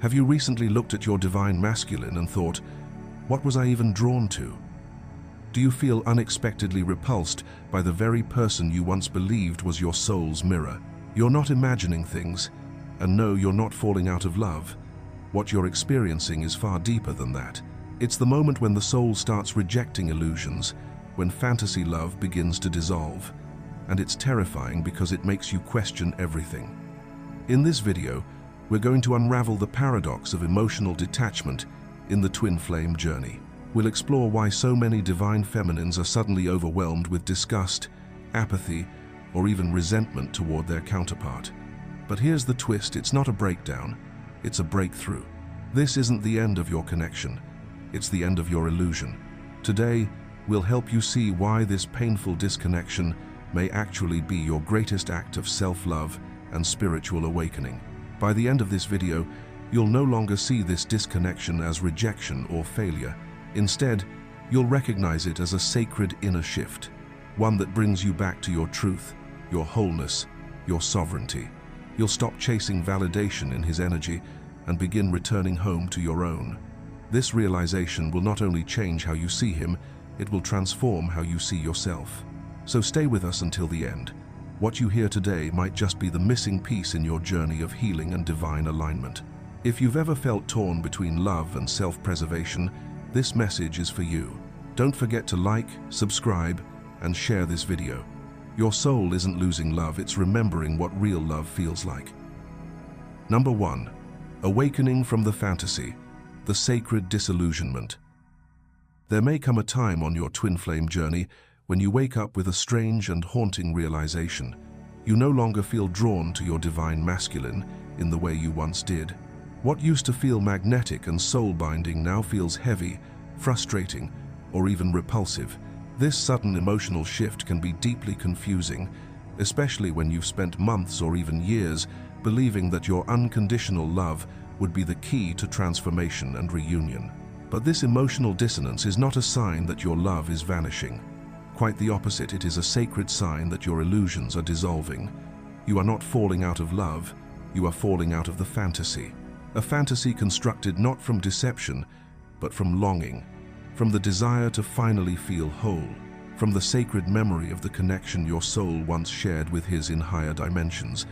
Have you recently looked at your divine masculine and thought, what was I even drawn to? Do you feel unexpectedly repulsed by the very person you once believed was your soul's mirror? You're not imagining things, and no, you're not falling out of love. What you're experiencing is far deeper than that. It's the moment when the soul starts rejecting illusions, when fantasy love begins to dissolve. And it's terrifying because it makes you question everything. In this video, we're going to unravel the paradox of emotional detachment in the twin flame journey. We'll explore why so many divine feminines are suddenly overwhelmed with disgust, apathy, or even resentment toward their counterpart. But here's the twist: it's not a breakdown, it's a breakthrough. This isn't the end of your connection, it's the end of your illusion. Today, we'll help you see why this painful disconnection may actually be your greatest act of self-love and spiritual awakening. By the end of this video, you'll no longer see this disconnection as rejection or failure. Instead, you'll recognize it as a sacred inner shift, one that brings you back to your truth, your wholeness, your sovereignty. You'll stop chasing validation in his energy and begin returning home to your own. This realization will not only change how you see him, it will transform how you see yourself. So stay with us until the end. What you hear today might just be the missing piece in your journey of healing and divine alignment. If you've ever felt torn between love and self-preservation, this message is for you. Don't forget to like, subscribe, and share this video. Your soul isn't losing love, it's remembering what real love feels like. Number 1. Awakening from the fantasy, the sacred disillusionment. There may come a time on your twin flame journey when you wake up with a strange and haunting realization. You no longer feel drawn to your divine masculine in the way you once did. What used to feel magnetic and soul-binding now feels heavy, frustrating, or even repulsive. This sudden emotional shift can be deeply confusing, especially when you've spent months or even years believing that your unconditional love would be the key to transformation and reunion. But this emotional dissonance is not a sign that your love is vanishing. Quite the opposite, it is a sacred sign that your illusions are dissolving. You are not falling out of love, you are falling out of the fantasy. A fantasy constructed not from deception, but from longing, from the desire to finally feel whole, from the sacred memory of the connection your soul once shared with his in higher dimensions,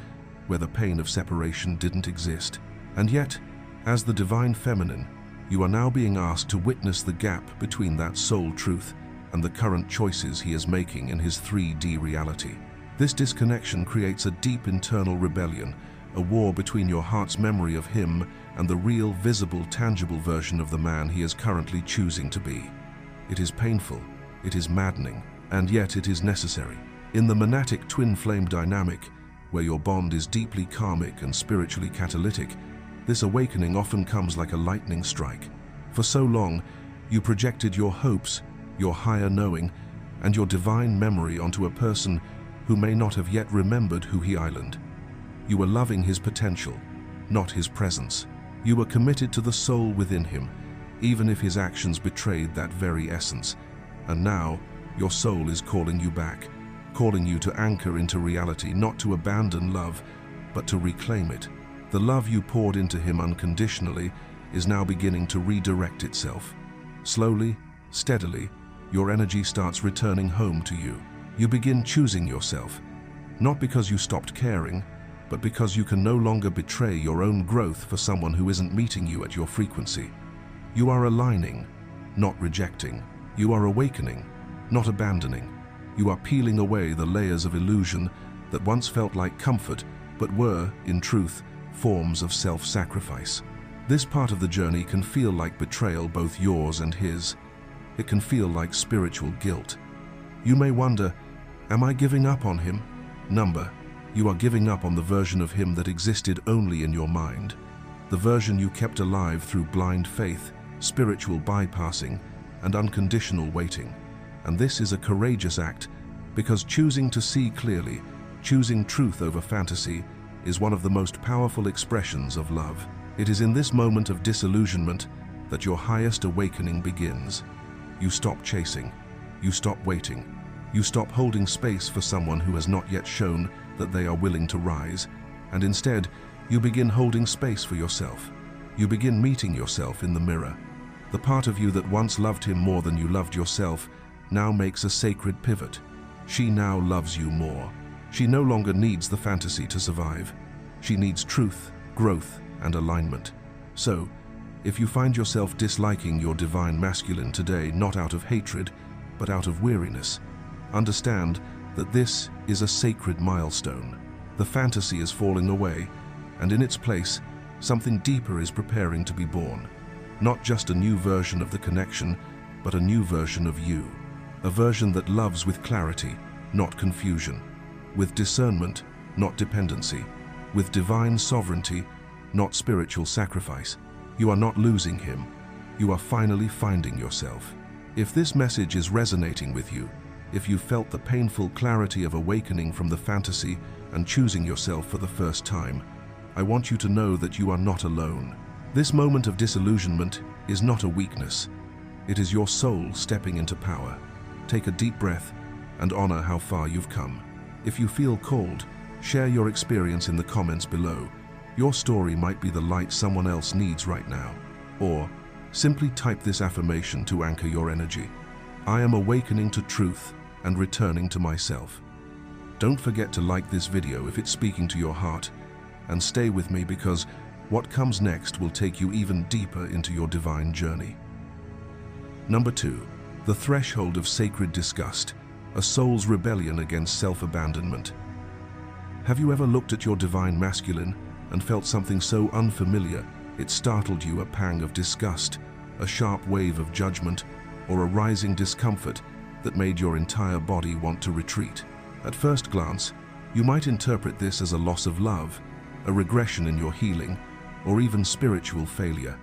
where the pain of separation didn't exist. And yet, as the divine feminine, you are now being asked to witness the gap between that soul truth and the current choices he is making in his 3D reality. This disconnection creates a deep internal rebellion, a war between your heart's memory of him and the real, visible, tangible version of the man he is currently choosing to be. It is painful, it is maddening, and yet it is necessary. In the monadic twin flame dynamic, where your bond is deeply karmic and spiritually catalytic, this awakening often comes like a lightning strike. For so long, you projected your hopes, your higher knowing, and your divine memory onto a person who may not have yet remembered who he islanded. You were loving his potential, not his presence. You were committed to the soul within him, even if his actions betrayed that very essence. And now, your soul is calling you back, calling you to anchor into reality, not to abandon love, but to reclaim it. The love you poured into him unconditionally is now beginning to redirect itself. Slowly, steadily, your energy starts returning home to you. You begin choosing yourself, not because you stopped caring, but because you can no longer betray your own growth for someone who isn't meeting you at your frequency. You are aligning, not rejecting. You are awakening, not abandoning. You are peeling away the layers of illusion that once felt like comfort, but were, in truth, forms of self-sacrifice. This part of the journey can feel like betrayal, both yours and his. It can feel like spiritual guilt. You may wonder, am I giving up on him? Number, you are giving up on the version of him that existed only in your mind, the version you kept alive through blind faith, spiritual bypassing, and unconditional waiting. And this is a courageous act, because choosing to see clearly, choosing truth over fantasy, is one of the most powerful expressions of love. It is in this moment of disillusionment that your highest awakening begins. You stop chasing, you stop waiting, you stop holding space for someone who has not yet shown that they are willing to rise, and instead, you begin holding space for yourself. You begin meeting yourself in the mirror. The part of you that once loved him more than you loved yourself now makes a sacred pivot. She now loves you more. She no longer needs the fantasy to survive. She needs truth, growth, and alignment. So, if you find yourself disliking your divine masculine today, not out of hatred, but out of weariness, understand that this is a sacred milestone. The fantasy is falling away, and in its place, something deeper is preparing to be born. Not just a new version of the connection, but a new version of you. A version that loves with clarity, not confusion. With discernment, not dependency. With divine sovereignty, not spiritual sacrifice. You are not losing him. You are finally finding yourself. If this message is resonating with you, if you felt the painful clarity of awakening from the fantasy and choosing yourself for the first time, I want you to know that you are not alone. This moment of disillusionment is not a weakness. It is your soul stepping into power. Take a deep breath and honor how far you've come. If you feel called, share your experience in the comments below. Your story might be the light someone else needs right now. Or simply type this affirmation to anchor your energy. I am awakening to truth and returning to myself. Don't forget to like this video if it's speaking to your heart, and stay with me because what comes next will take you even deeper into your divine journey. Number 2. The threshold of sacred disgust, a soul's rebellion against self-abandonment. Have you ever looked at your divine masculine and felt something so unfamiliar it startled you, a pang of disgust, a sharp wave of judgment, or a rising discomfort that made your entire body want to retreat? At first glance, you might interpret this as a loss of love, a regression in your healing, or even spiritual failure.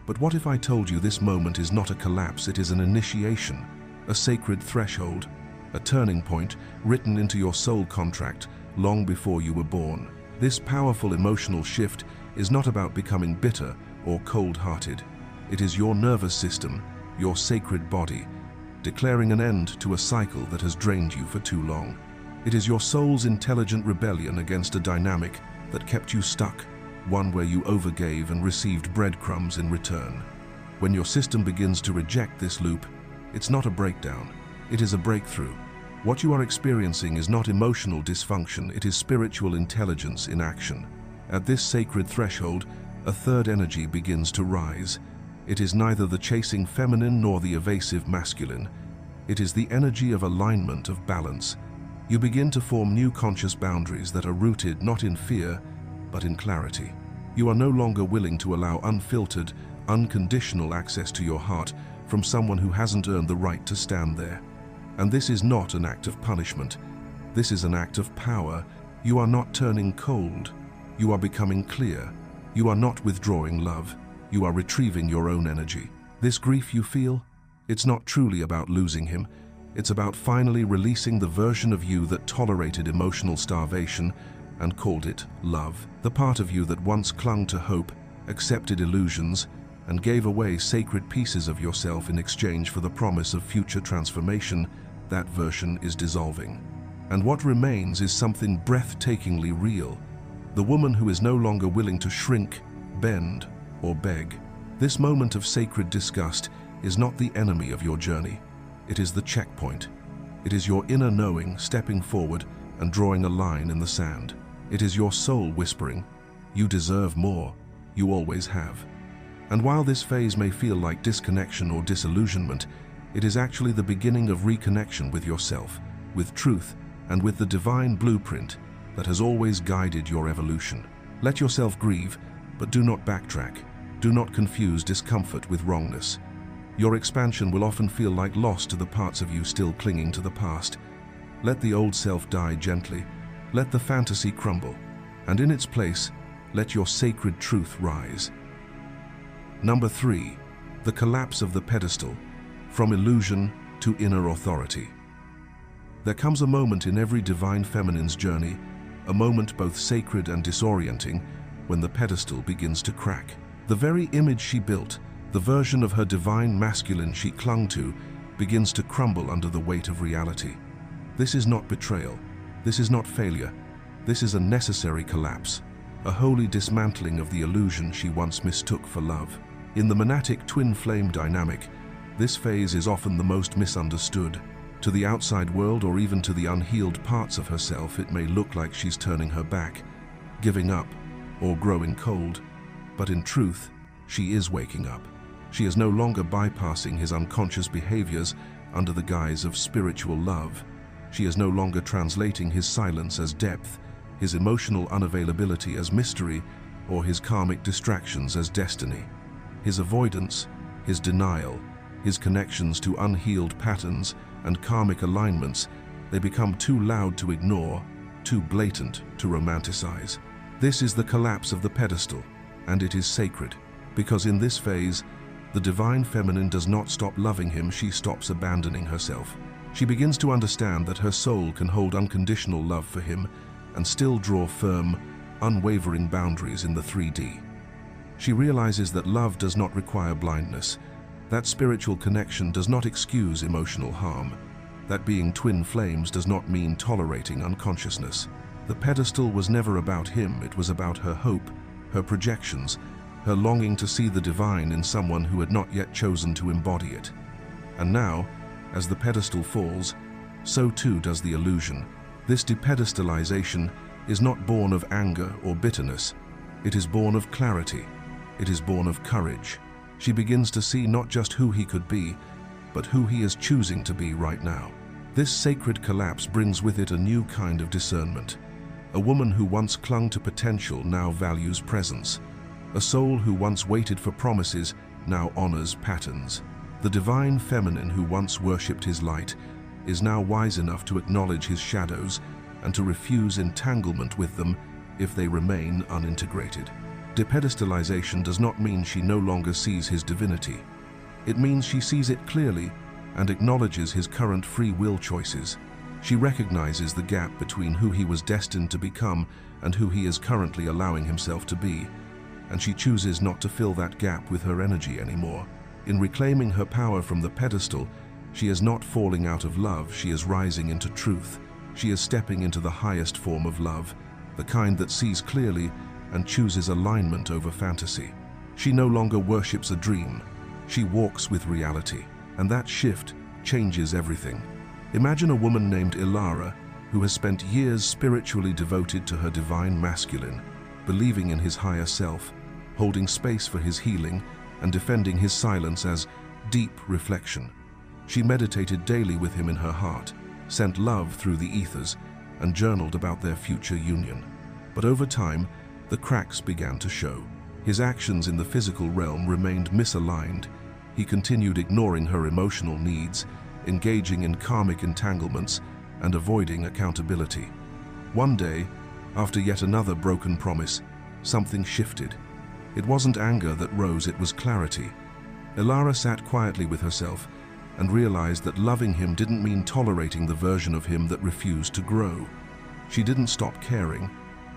But what if I told you this moment is not a collapse, it is an initiation, a sacred threshold, a turning point written into your soul contract long before you were born? This powerful emotional shift is not about becoming bitter or cold-hearted. It is your nervous system, your sacred body, declaring an end to a cycle that has drained you for too long. It is your soul's intelligent rebellion against a dynamic that kept you stuck, one where you overgave and received breadcrumbs in return. When your system begins to reject this loop, it's not a breakdown, it is a breakthrough. What you are experiencing is not emotional dysfunction, it is spiritual intelligence in action. At this sacred threshold, a third energy begins to rise. It is neither the chasing feminine nor the evasive masculine. It is the energy of alignment, of balance. You begin to form new conscious boundaries that are rooted not in fear, but in clarity. You are no longer willing to allow unfiltered, unconditional access to your heart from someone who hasn't earned the right to stand there. And this is not an act of punishment. This is an act of power. You are not turning cold. You are becoming clear. You are not withdrawing love. You are retrieving your own energy. This grief you feel, it's not truly about losing him. It's about finally releasing the version of you that tolerated emotional starvation and called it love. The part of you that once clung to hope, accepted illusions, and gave away sacred pieces of yourself in exchange for the promise of future transformation, that version is dissolving. And what remains is something breathtakingly real. The woman who is no longer willing to shrink, bend, or beg. This moment of sacred disgust is not the enemy of your journey. It is the checkpoint. It is your inner knowing stepping forward and drawing a line in the sand. It is your soul whispering, "You deserve more. You always have." And while this phase may feel like disconnection or disillusionment, it is actually the beginning of reconnection with yourself, with truth, and with the divine blueprint that has always guided your evolution. Let yourself grieve, but do not backtrack. Do not confuse discomfort with wrongness. Your expansion will often feel like loss to the parts of you still clinging to the past. Let the old self die gently. Let the fantasy crumble. And in its place, let your sacred truth rise. Number 3. The collapse of the pedestal, from illusion to inner authority. There comes a moment in every divine feminine's journey, a moment both sacred and disorienting, when the pedestal begins to crack. The very image she built, the version of her divine masculine she clung to, begins to crumble under the weight of reality. This is not betrayal. This is not failure. This is a necessary collapse. a holy dismantling of the illusion she once mistook for love. In the monadic twin flame dynamic, this phase is often the most misunderstood. To the outside world or even to the unhealed parts of herself, it may look like she's turning her back, giving up, or growing cold. But in truth, she is waking up. She is no longer bypassing his unconscious behaviors under the guise of spiritual love. She is no longer translating his silence as depth, his emotional unavailability as mystery, or his karmic distractions as destiny. His avoidance, his denial, his connections to unhealed patterns and karmic alignments, they become too loud to ignore, too blatant to romanticize. This is the collapse of the pedestal, and it is sacred, because in this phase, the divine feminine does not stop loving him, she stops abandoning herself. She begins to understand that her soul can hold unconditional love for him and still draw firm, unwavering boundaries in the 3D. She realizes that love does not require blindness, that spiritual connection does not excuse emotional harm, that being twin flames does not mean tolerating unconsciousness. The pedestal was never about him, it was about her hope, her projections, her longing to see the divine in someone who had not yet chosen to embody it. And now, as the pedestal falls, so too does the illusion. This depedestalization is not born of anger or bitterness. It is born of clarity. It is born of courage. She begins to see not just who he could be, but who he is choosing to be right now. This sacred collapse brings with it a new kind of discernment. A woman who once clung to potential now values presence. A soul who once waited for promises now honors patterns. The divine feminine who once worshipped his light is now wise enough to acknowledge his shadows and to refuse entanglement with them if they remain unintegrated. Depedestalization does not mean she no longer sees his divinity. It means she sees it clearly and acknowledges his current free will choices. She recognizes the gap between who he was destined to become and who he is currently allowing himself to be, and she chooses not to fill that gap with her energy anymore. In reclaiming her power from the pedestal, she is not falling out of love, she is rising into truth. She is stepping into the highest form of love, the kind that sees clearly and chooses alignment over fantasy. She no longer worships a dream, she walks with reality, and that shift changes everything. Imagine a woman named Ilara, who has spent years spiritually devoted to her divine masculine, believing in his higher self, holding space for his healing, and defending his silence as deep reflection. She meditated daily with him in her heart, sent love through the ethers, and journaled about their future union. But over time, the cracks began to show. His actions in the physical realm remained misaligned. He continued ignoring her emotional needs, engaging in karmic entanglements, and avoiding accountability. One day, after yet another broken promise, something shifted. It wasn't anger that rose, it was clarity. Ilara sat quietly with herself and realized that loving him didn't mean tolerating the version of him that refused to grow. She didn't stop caring,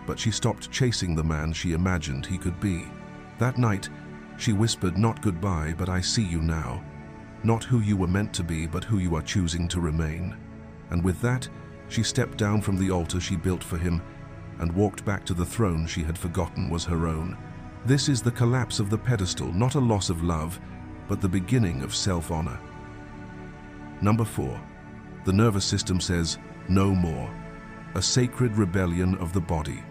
but she stopped chasing the man she imagined he could be. That night, she whispered, "Not goodbye, but I see you now. Not who you were meant to be, but who you are choosing to remain." And with that, she stepped down from the altar she built for him and walked back to the throne she had forgotten was her own. This is the collapse of the pedestal, not a loss of love, but the beginning of self-honor. Number 4. The nervous system says, "No more." A sacred rebellion of the body.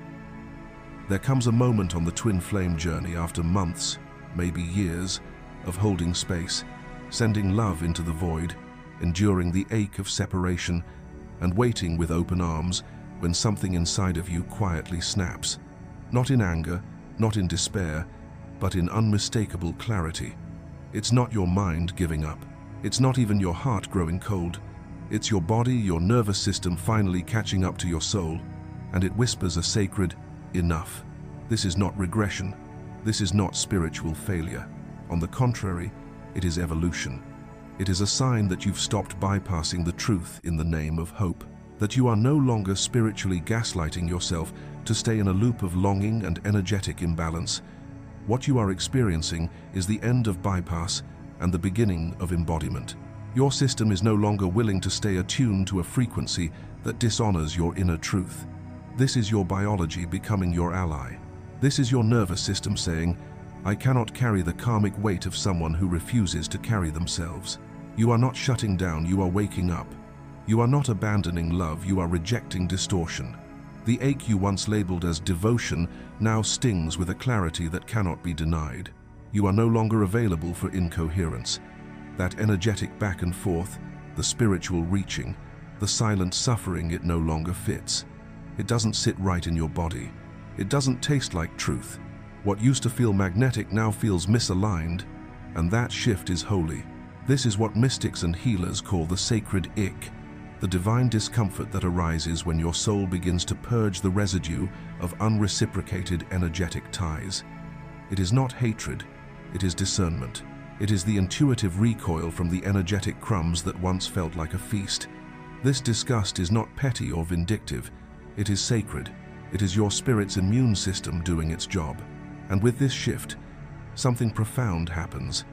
There comes a moment on the twin flame journey after months, maybe years, of holding space, sending love into the void, enduring the ache of separation, and waiting with open arms when something inside of you quietly snaps. Not in anger, not in despair, but in unmistakable clarity. It's not your mind giving up. It's not even your heart growing cold. It's your body, your nervous system finally catching up to your soul, and it whispers a sacred, "Enough." This is not regression. This is not spiritual failure. On the contrary, it is evolution. It is a sign that you've stopped bypassing the truth in the name of hope, that you are no longer spiritually gaslighting yourself to stay in a loop of longing and energetic imbalance. What you are experiencing is the end of bypass and the beginning of embodiment. Your system is no longer willing to stay attuned to a frequency that dishonors your inner truth. This is your biology becoming your ally. This is your nervous system saying, I cannot carry the karmic weight of someone who refuses to carry themselves. You are not shutting down, you are waking up. You are not abandoning love, you are rejecting distortion. The ache you once labeled as devotion now stings with a clarity that cannot be denied. You are no longer available for incoherence. That energetic back and forth, the spiritual reaching, the silent suffering, it no longer fits. It doesn't sit right in your body. It doesn't taste like truth. What used to feel magnetic now feels misaligned, and that shift is holy. This is what mystics and healers call the sacred ick, the divine discomfort that arises when your soul begins to purge the residue of unreciprocated energetic ties. It is not hatred, it is discernment. It is the intuitive recoil from the energetic crumbs that once felt like a feast. This disgust is not petty or vindictive, it is sacred. It is your spirit's immune system doing its job. And with this shift, something profound happens.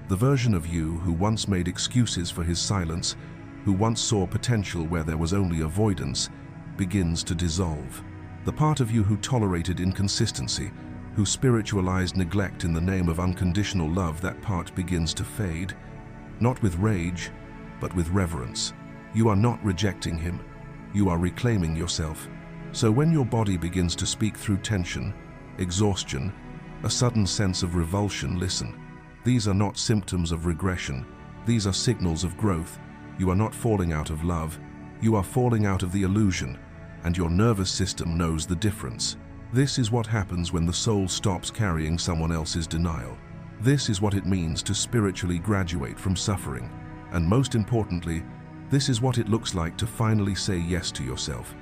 The version of you who once made excuses for his silence, who once saw potential where there was only avoidance, begins to dissolve. The part of you who tolerated inconsistency, who spiritualized neglect in the name of unconditional love, that part begins to fade, not with rage, but with reverence. You are not rejecting him, you are reclaiming yourself. So when your body begins to speak through tension, exhaustion, a sudden sense of revulsion, listen. These are not symptoms of regression, these are signals of growth. You are not falling out of love, you are falling out of the illusion, and your nervous system knows the difference. This is what happens when the soul stops carrying someone else's denial. This is what it means to spiritually graduate from suffering. And most importantly, this is what it looks like to finally say yes to yourself,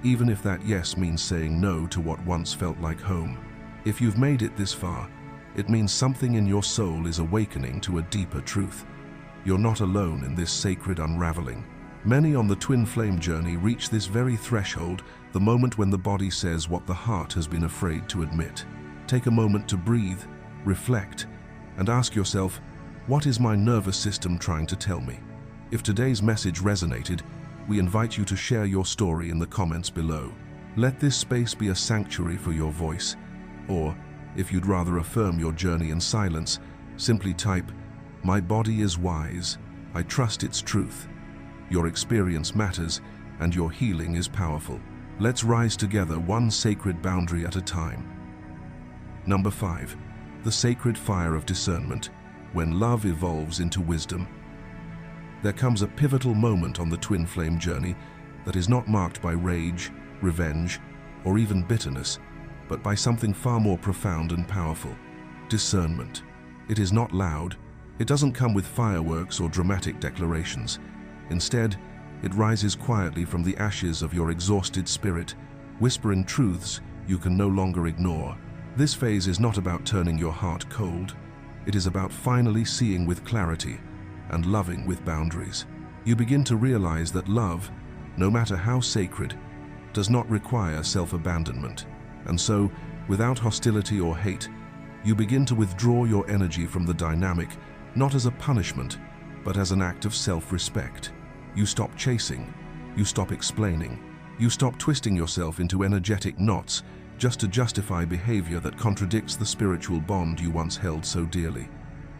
even if that yes means saying no to what once felt like home. If you've made it this far, it means something in your soul is awakening to a deeper truth. You're not alone in this sacred unraveling. Many on the twin flame journey reach this very threshold, the moment when the body says what the heart has been afraid to admit. Take a moment to breathe, reflect, and ask yourself, what is my nervous system trying to tell me? If today's message resonated, we invite you to share your story in the comments below. Let this space be a sanctuary for your voice. Or, if you'd rather affirm your journey in silence, simply type, "My body is wise, I trust its truth." Your experience matters, and your healing is powerful. Let's rise together, one sacred boundary at a time. Number 5. The sacred fire of discernment, when love evolves into wisdom. There comes a pivotal moment on the twin flame journey that is not marked by rage, revenge, or even bitterness, but by something far more profound and powerful: discernment. It is not loud, it doesn't come with fireworks or dramatic declarations. Instead, it rises quietly from the ashes of your exhausted spirit, whispering truths you can no longer ignore. This phase is not about turning your heart cold. It is about finally seeing with clarity and loving with boundaries. You begin to realize that love, no matter how sacred, does not require self-abandonment. And so, without hostility or hate, you begin to withdraw your energy from the dynamic, not as a punishment, but as an act of self-respect. You stop chasing, you stop explaining, you stop twisting yourself into energetic knots just to justify behavior that contradicts the spiritual bond you once held so dearly.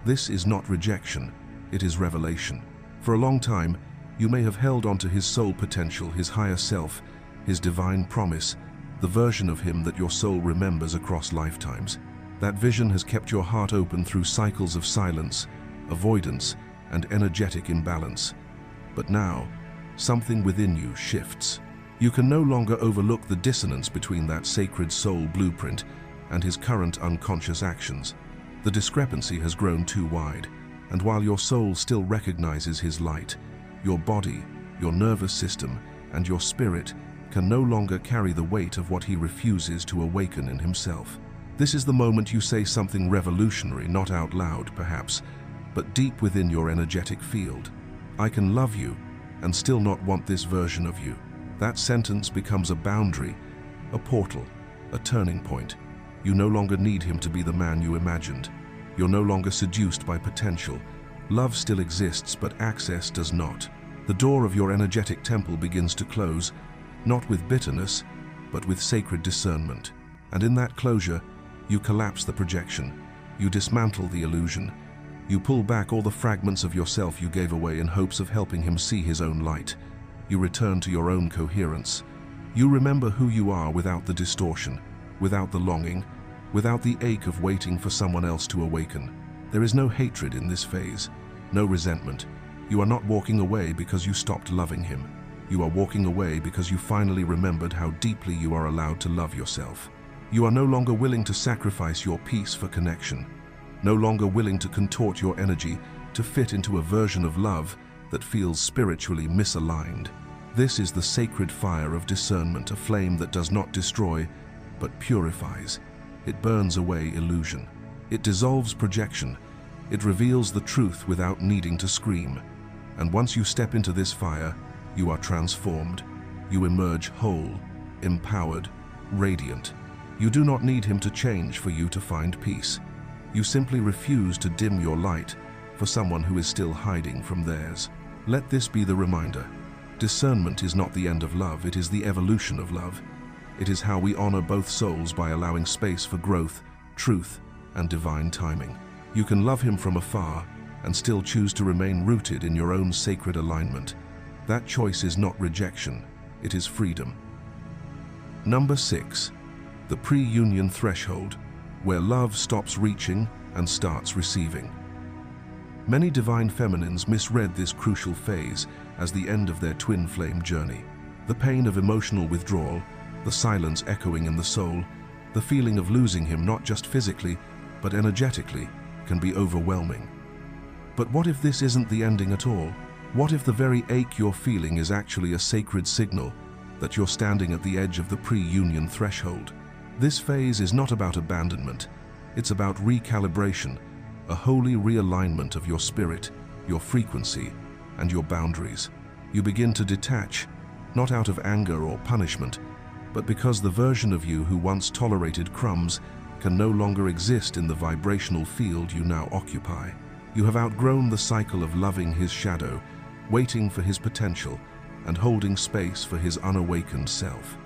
This is not rejection, it is revelation. For a long time, you may have held onto his soul potential, his higher self, his divine promise, the version of him that your soul remembers across lifetimes. That vision has kept your heart open through cycles of silence, avoidance, and energetic imbalance. But now, something within you shifts. You can no longer overlook the dissonance between that sacred soul blueprint and his current unconscious actions. The discrepancy has grown too wide, and while your soul still recognizes his light, your body, your nervous system, and your spirit can no longer carry the weight of what he refuses to awaken in himself. This is the moment you say something revolutionary, not out loud perhaps, but deep within your energetic field. I can love you and still not want this version of you. That sentence becomes a boundary, a portal, a turning point. You no longer need him to be the man you imagined. You're no longer seduced by potential. Love still exists, but access does not. The door of your energetic temple begins to close, not with bitterness, but with sacred discernment. And in that closure, You collapse the projection. You dismantle the illusion. You pull back all the fragments of yourself you gave away in hopes of helping him see his own light. You return to your own coherence. You remember who you are without the distortion, without the longing, without the ache of waiting for someone else to awaken. There is no hatred in this phase, no resentment. You are not walking away because you stopped loving him. You are walking away because you finally remembered how deeply you are allowed to love yourself. You are no longer willing to sacrifice your peace for connection, no longer willing to contort your energy to fit into a version of love that feels spiritually misaligned. This is the sacred fire of discernment, a flame that does not destroy, but purifies. It burns away illusion. It dissolves projection. It reveals the truth without needing to scream. And once you step into this fire, you are transformed. You emerge whole, empowered, radiant. You do not need him to change for you to find peace. You simply refuse to dim your light for someone who is still hiding from theirs. Let this be the reminder. Discernment is not the end of love, it is the evolution of love. It is how we honor both souls by allowing space for growth, truth, and divine timing. You can love him from afar and still choose to remain rooted in your own sacred alignment. That choice is not rejection, it is freedom. Number 6. The pre-union threshold, where love stops reaching and starts receiving. Many divine feminines misread this crucial phase as the end of their twin flame journey. The pain of emotional withdrawal, the silence echoing in the soul, the feeling of losing him not just physically, but energetically, can be overwhelming. But what if this isn't the ending at all? What if the very ache you're feeling is actually a sacred signal that you're standing at the edge of the pre-union threshold? This phase is not about abandonment. It's about recalibration, a holy realignment of your spirit, your frequency, and your boundaries. You begin to detach, not out of anger or punishment, but because the version of you who once tolerated crumbs can no longer exist in the vibrational field you now occupy. You have outgrown the cycle of loving his shadow, waiting for his potential, and holding space for his unawakened self.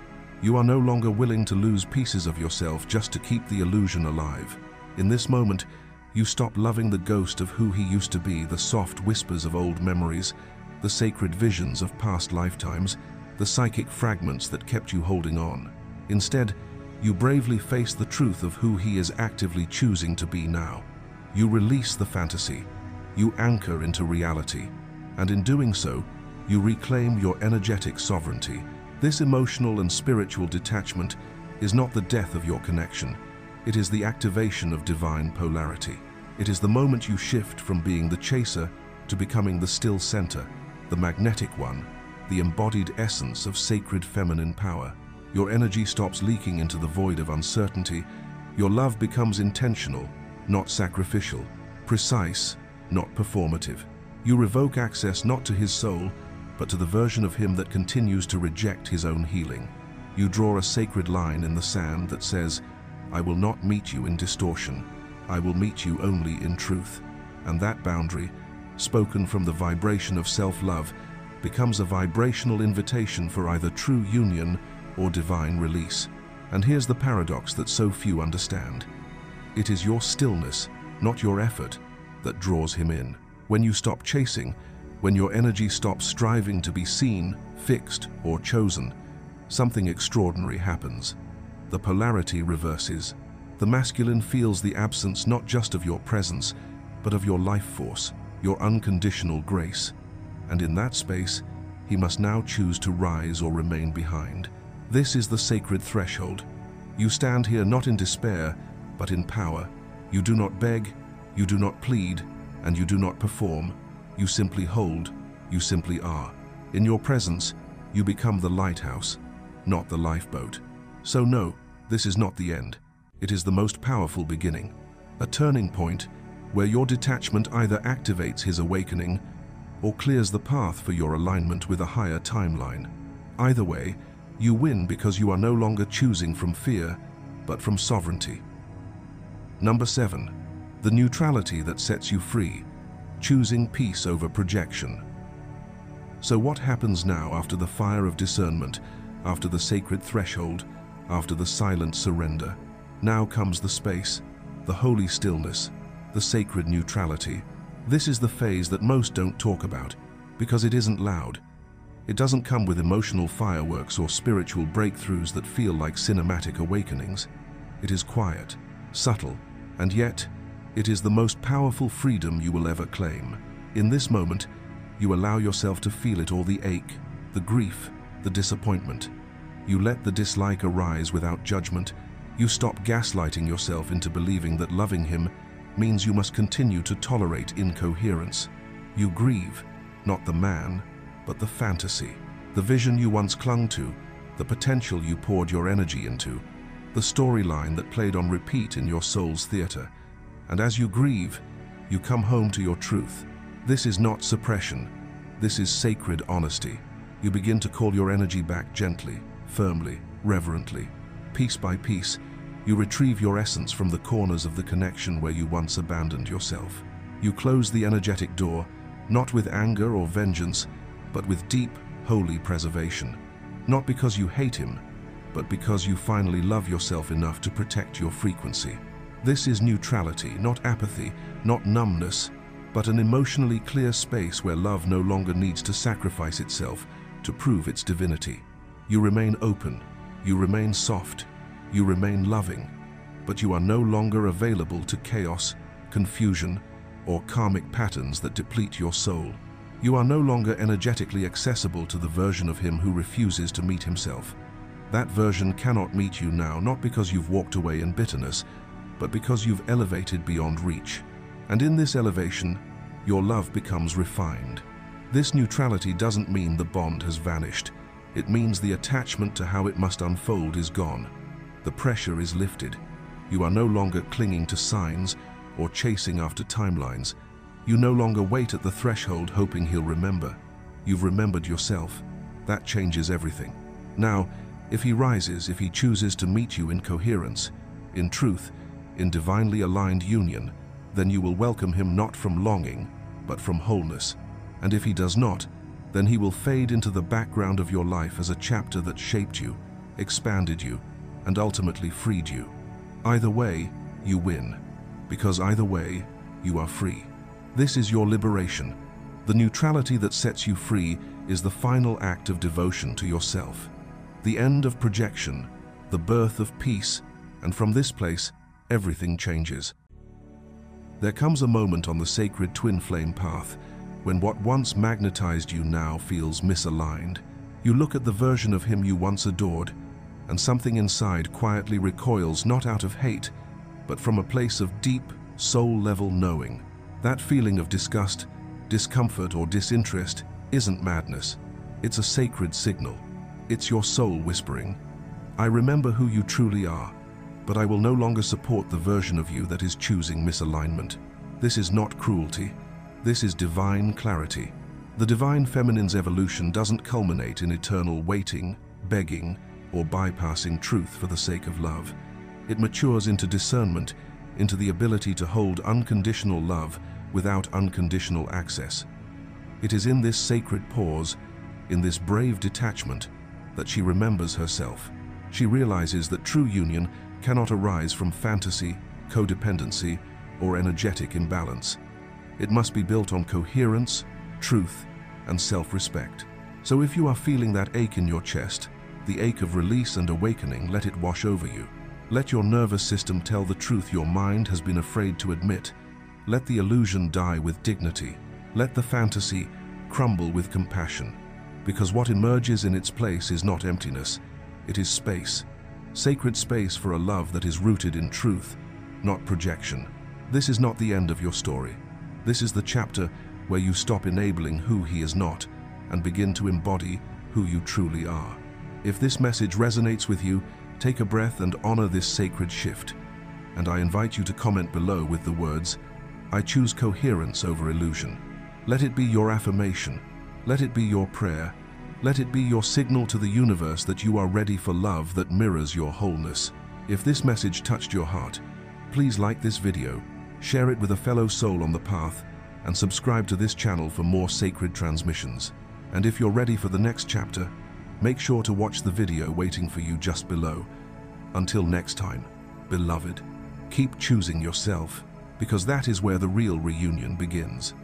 You are no longer willing to lose pieces of yourself just to keep the illusion alive. In this moment, you stop loving the ghost of who he used to be, the soft whispers of old memories, the sacred visions of past lifetimes, the psychic fragments that kept you holding on. Instead, you bravely face the truth of who he is actively choosing to be now. You release the fantasy, you anchor into reality, and in doing so, you reclaim your energetic sovereignty. This emotional and spiritual detachment is not the death of your connection. It is the activation of divine polarity. It is the moment you shift from being the chaser to becoming the still center, the magnetic one, the embodied essence of sacred feminine power. Your energy stops leaking into the void of uncertainty. Your love becomes intentional, not sacrificial, precise, not performative. You revoke access not to his soul, but to the version of him that continues to reject his own healing. You draw a sacred line in the sand that says, "I will not meet you in distortion. I will meet you only in truth." And that boundary, spoken from the vibration of self-love, becomes a vibrational invitation for either true union or divine release. And here's the paradox that so few understand. It is your stillness, not your effort, that draws him in. When you stop chasing, when your energy stops striving to be seen, fixed, or chosen, something extraordinary happens. The polarity reverses. The masculine feels the absence not just of your presence, but of your life force, your unconditional grace. And in that space, he must now choose to rise or remain behind. This is the sacred threshold. You stand here not in despair, but in power. You do not beg, you do not plead, and you do not perform. You simply hold, you simply are. In your presence, you become the lighthouse, not the lifeboat. So no, this is not the end. It is the most powerful beginning. A turning point where your detachment either activates his awakening or clears the path for your alignment with a higher timeline. Either way, you win because you are no longer choosing from fear, but from sovereignty. Number 7. The neutrality that sets you free, choosing peace over projection. So what happens now after the fire of discernment, after the sacred threshold, after the silent surrender? Now comes the space, the holy stillness, the sacred neutrality. This is the phase that most don't talk about, because it isn't loud. It doesn't come with emotional fireworks or spiritual breakthroughs that feel like cinematic awakenings. It is quiet, subtle, and yet, it is the most powerful freedom you will ever claim. In this moment, you allow yourself to feel it all, the ache, the grief, the disappointment. You let the dislike arise without judgment. You stop gaslighting yourself into believing that loving him means you must continue to tolerate incoherence. You grieve, not the man, but the fantasy, the vision you once clung to, the potential you poured your energy into, the storyline that played on repeat in your soul's theater. And as you grieve, you come home to your truth. This is not suppression. This is sacred honesty. You begin to call your energy back gently, firmly, reverently. Piece by piece, you retrieve your essence from the corners of the connection where you once abandoned yourself. You close the energetic door, not with anger or vengeance, but with deep, holy preservation. Not because you hate him, but because you finally love yourself enough to protect your frequency. This is neutrality, not apathy, not numbness, but an emotionally clear space where love no longer needs to sacrifice itself to prove its divinity. You remain open, you remain soft, you remain loving, but you are no longer available to chaos, confusion, or karmic patterns that deplete your soul. You are no longer energetically accessible to the version of him who refuses to meet himself. That version cannot meet you now, not because you've walked away in bitterness, but because you've elevated beyond reach. And in this elevation, your love becomes refined. This neutrality doesn't mean the bond has vanished. It means the attachment to how it must unfold is gone. The pressure is lifted. You are no longer clinging to signs or chasing after timelines. You no longer wait at the threshold hoping he'll remember. You've remembered yourself. That changes everything. Now, if he rises, if he chooses to meet you in coherence, in truth, in divinely aligned union, then you will welcome him not from longing, but from wholeness. And if he does not, then he will fade into the background of your life as a chapter that shaped you, expanded you, and ultimately freed you. Either way, you win, because either way, you are free. This is your liberation. The neutrality that sets you free is the final act of devotion to yourself. The end of projection, the birth of peace, and from this place, everything changes. There comes a moment on the sacred twin flame path when what once magnetized you now feels misaligned. You look at the version of him you once adored, and something inside quietly recoils, not out of hate, but from a place of deep, soul-level knowing. That feeling of disgust, discomfort, or disinterest isn't madness. It's a sacred signal. It's your soul whispering, "I remember who you truly are, but I will no longer support the version of you that is choosing misalignment." This is not cruelty. This is divine clarity. The divine feminine's evolution doesn't culminate in eternal waiting, begging, or bypassing truth for the sake of love. It matures into discernment, into the ability to hold unconditional love without unconditional access. It is in this sacred pause, in this brave detachment, that she remembers herself. She realizes that true union cannot arise from fantasy, codependency, or energetic imbalance. It must be built on coherence, truth, and self-respect. So if you are feeling that ache in your chest, the ache of release and awakening, let it wash over you. Let your nervous system tell the truth your mind has been afraid to admit. Let the illusion die with dignity. Let the fantasy crumble with compassion. Because what emerges in its place is not emptiness, it is space. Sacred space for a love that is rooted in truth, not projection. This is not the end of your story. This is the chapter where you stop enabling who he is not and begin to embody who you truly are. If this message resonates with you, take a breath and honor this sacred shift. And I invite you to comment below with the words, "I choose coherence over illusion." Let it be your affirmation. Let it be your prayer. Let it be your signal to the universe that you are ready for love that mirrors your wholeness. If this message touched your heart, please like this video, share it with a fellow soul on the path, and subscribe to this channel for more sacred transmissions. And if you're ready for the next chapter, make sure to watch the video waiting for you just below. Until next time, Beloved, keep choosing yourself, because that is where the real reunion begins.